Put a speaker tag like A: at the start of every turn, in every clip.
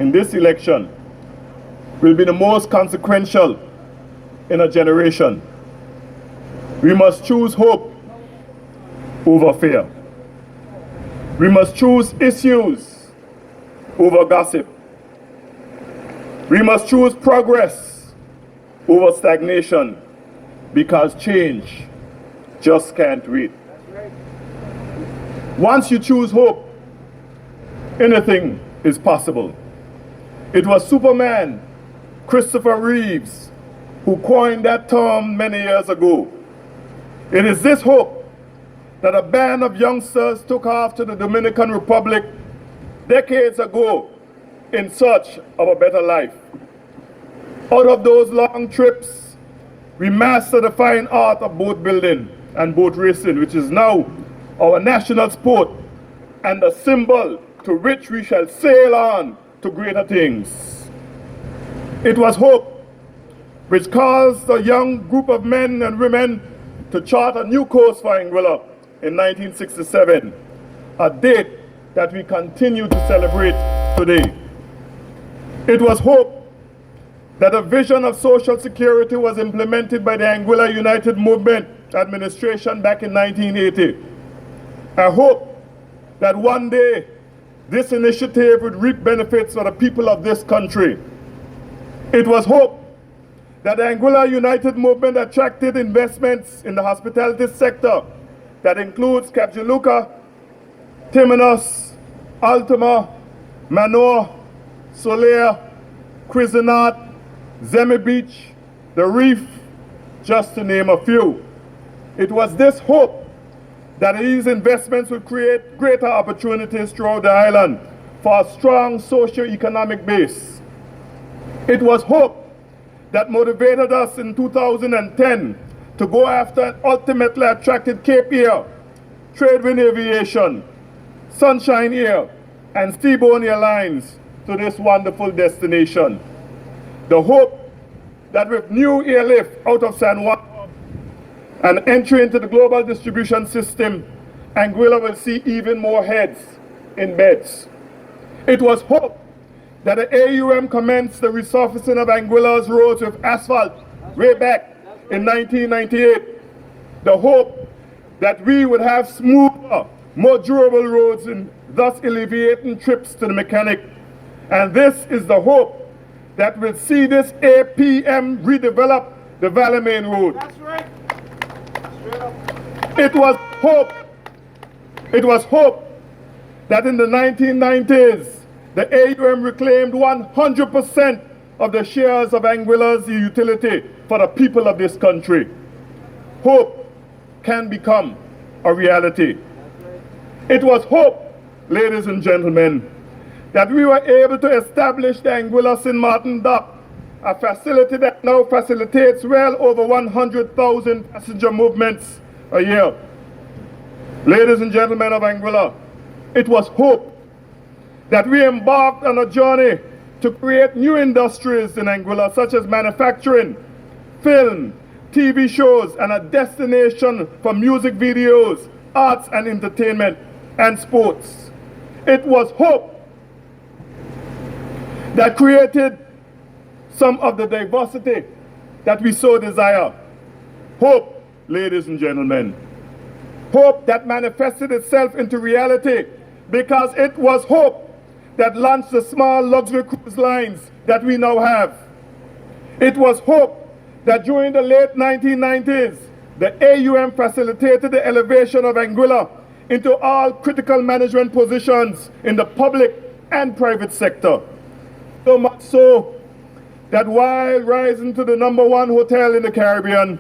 A: in this election will be the most consequential in a generation. We must choose hope over fear. We must choose issues over gossip. We must choose progress over stagnation, because change just can't wait. Once you choose hope, anything is possible. It was Superman, Christopher Reeves, who coined that term many years ago. It is this hope that a band of youngsters took off to the Dominican Republic decades ago in search of a better life. Out of those long trips, we mastered the fine art of boat building and boat racing, which is now our national sport and a symbol to which we shall sail on to greater things. It was hope which caused a young group of men and women to chart a new course for Anguilla in 1967, a date that we continue to celebrate today. It was hope that a vision of social security was implemented by the Anguilla United Movement administration back in 1980. I hope that one day this initiative would reap benefits for the people of this country. It was hope that the Anguilla United Movement attracted investments in the hospitality sector that includes Cap Juluca, Temenos, Altima, Manor, Solaire, Cuisinart, Zemi Beach, The Reef, just to name a few. It was this hope that these investments would create greater opportunities throughout the island for a strong socio-economic base. It was hope that motivated us in 2010 to go after and ultimately attracted Cape Air, Tradewind Aviation, Sunshine Air, and Seabourn Airlines to this wonderful destination. The hope that with new airlift out of San Juan and entry into the global distribution system, Anguilla will see even more heads in beds. It was hope that the AUM commenced the resurfacing of Anguilla's roads with asphalt way back in 1998. The hope that we would have smoother, more durable roads and thus alleviating trips to the mechanic. And this is the hope that will see this APM redevelop the Valley Main Road.
B: That's right.
A: It was hope that in the 1990s, the AUM reclaimed 100% of the shares of Anguilla's utility for the people of this country. Hope can become a reality. It was hope, ladies and gentlemen, that we were able to establish the Anguilla St. Martin Dock, a facility that now facilitates well over 100,000 passenger movements a year. Ladies and gentlemen of Anguilla, it was hope that we embarked on a journey to create new industries in Anguilla, such as manufacturing, film, TV shows, and a destination for music videos, arts and entertainment, and sports. It was hope that created some of the diversity that we so desire. Hope, ladies and gentlemen. Hope that manifested itself into reality, because it was hope that launched the small luxury cruise lines that we now have. It was hope that during the late 1990s, the AUM facilitated the elevation of Anguilla into all critical management positions in the public and private sector. So much so that while rising to the #1 hotel in the Caribbean,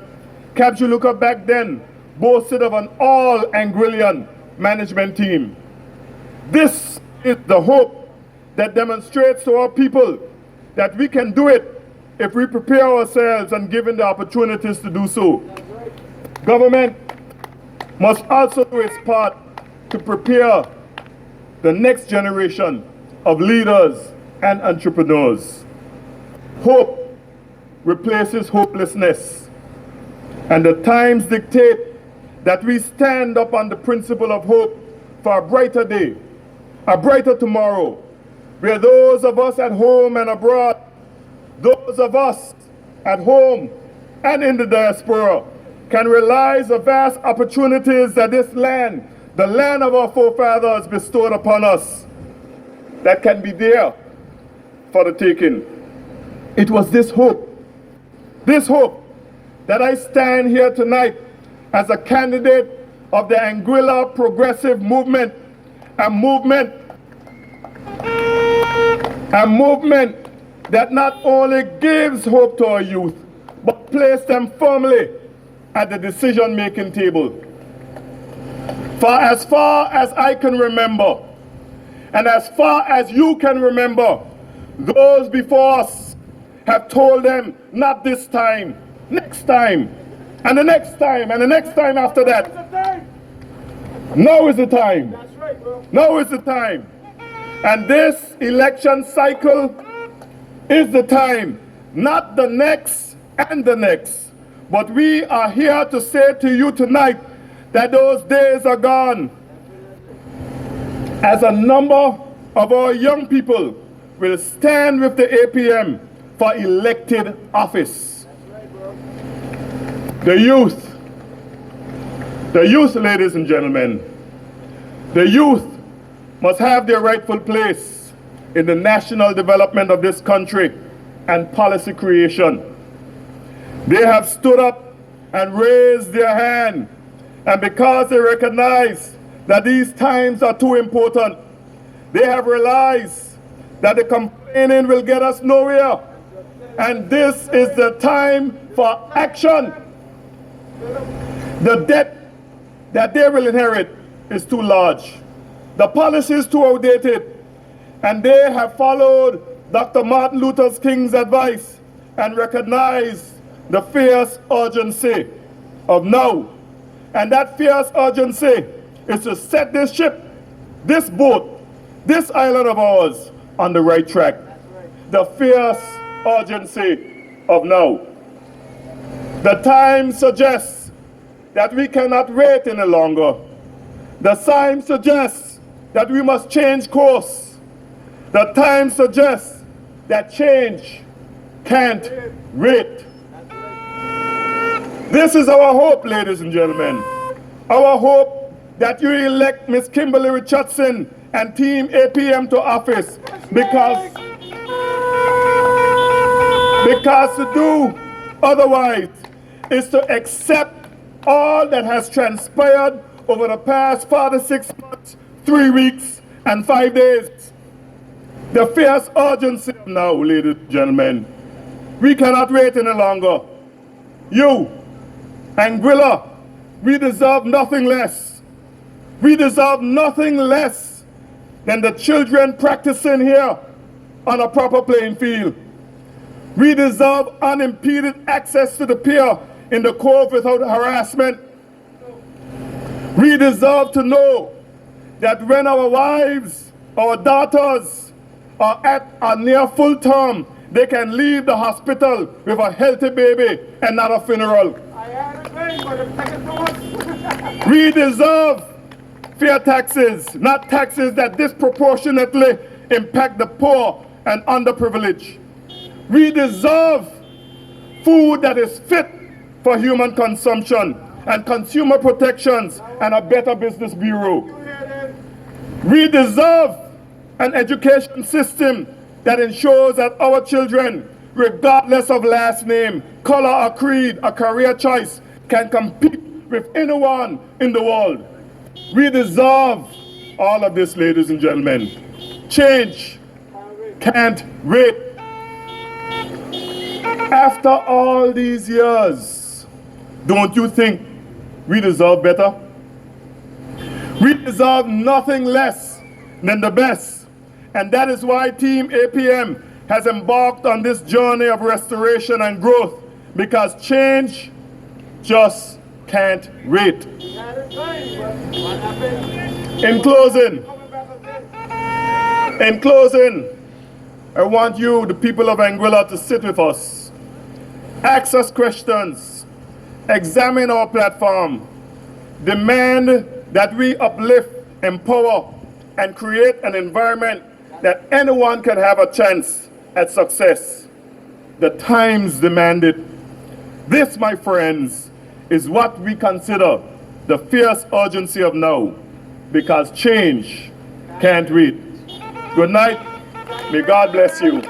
A: Cap Juluca back then boasted of an all-Anguillian management team. This is the hope that demonstrates to our people that we can do it if we prepare ourselves and given the opportunities to do so. Government must also do its part to prepare the next generation of leaders and entrepreneurs. Hope replaces hopelessness, and the times dictate that we stand up on the principle of hope for a brighter day, a brighter tomorrow, where those of us at home and abroad, those of us at home and in the diaspora, can realize the vast opportunities that this land, the land of our forefathers, bestowed upon us, that can be there for the taking. It was this hope that I stand here tonight as a candidate of the Anguilla Progressive Movement, a movement that not only gives hope to our youth, but places them firmly at the decision-making table. For as far as I can remember, and as far as you can remember, those before us have told them, not this time, next time, and the next time, and the next time after that. Now is the time. That's right, bro. Now is the time. And this election cycle is the time, not the next and the next. But we are here to say to you tonight that those days are gone. As a number of our young people will stand with the APM for elected office. The youth, ladies and gentlemen, the youth must have their rightful place in the national development of this country and policy creation. They have stood up and raised their hand, and because they recognize that these times are too important, they have realized that the complaining will get us nowhere, and this is the time for action. The debt that they will inherit is too large. The policy is too outdated, and they have followed Dr. Martin Luther King's advice and recognized the fierce urgency of now. And that fierce urgency is to set this ship, this boat, this island of ours on the right track. The fierce urgency of now. The time suggests that we cannot wait any longer. The time suggests that we must change course. The time suggests that change can't wait. This is our hope, ladies and gentlemen. Our hope that you elect Ms. Kimberly Richardson and Team APM to office, because to do otherwise is to accept all that has transpired over the past 4 to 6 months, 3 weeks, and 5 days. The fierce urgency now, ladies and gentlemen. We cannot wait any longer. You, Anguilla, we deserve nothing less. We deserve nothing less than the children practicing here on a proper playing field. We deserve unimpeded access to the pier in the cove without harassment. We deserve to know that when our wives, our daughters are at a near full term, they can leave the hospital with a healthy baby and not a funeral. We deserve fair taxes, not taxes that disproportionately impact the poor and underprivileged. We deserve food that is fit for human consumption and consumer protections and a better business bureau. We deserve an education system that ensures that our children, regardless of last name, color or creed or career choice, can compete with anyone in the world. We deserve all of this, ladies and gentlemen. Change can't wait. After all these years, don't you think we deserve better? We deserve nothing less than the best. And that is why Team APM has embarked on this journey of restoration and growth, because change just can't wait. In closing, I want you, the people of Anguilla, to sit with us, ask us questions, examine our platform, demand that we uplift, empower, and create an environment that anyone can have a chance at success. The times demand it. This, my friends, is what we consider the fierce urgency of now, because change can't wait. Good night. May God bless you,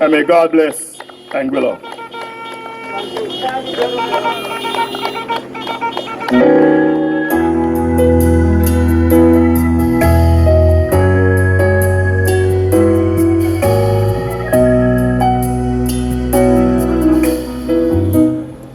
A: and may God bless Anguilla.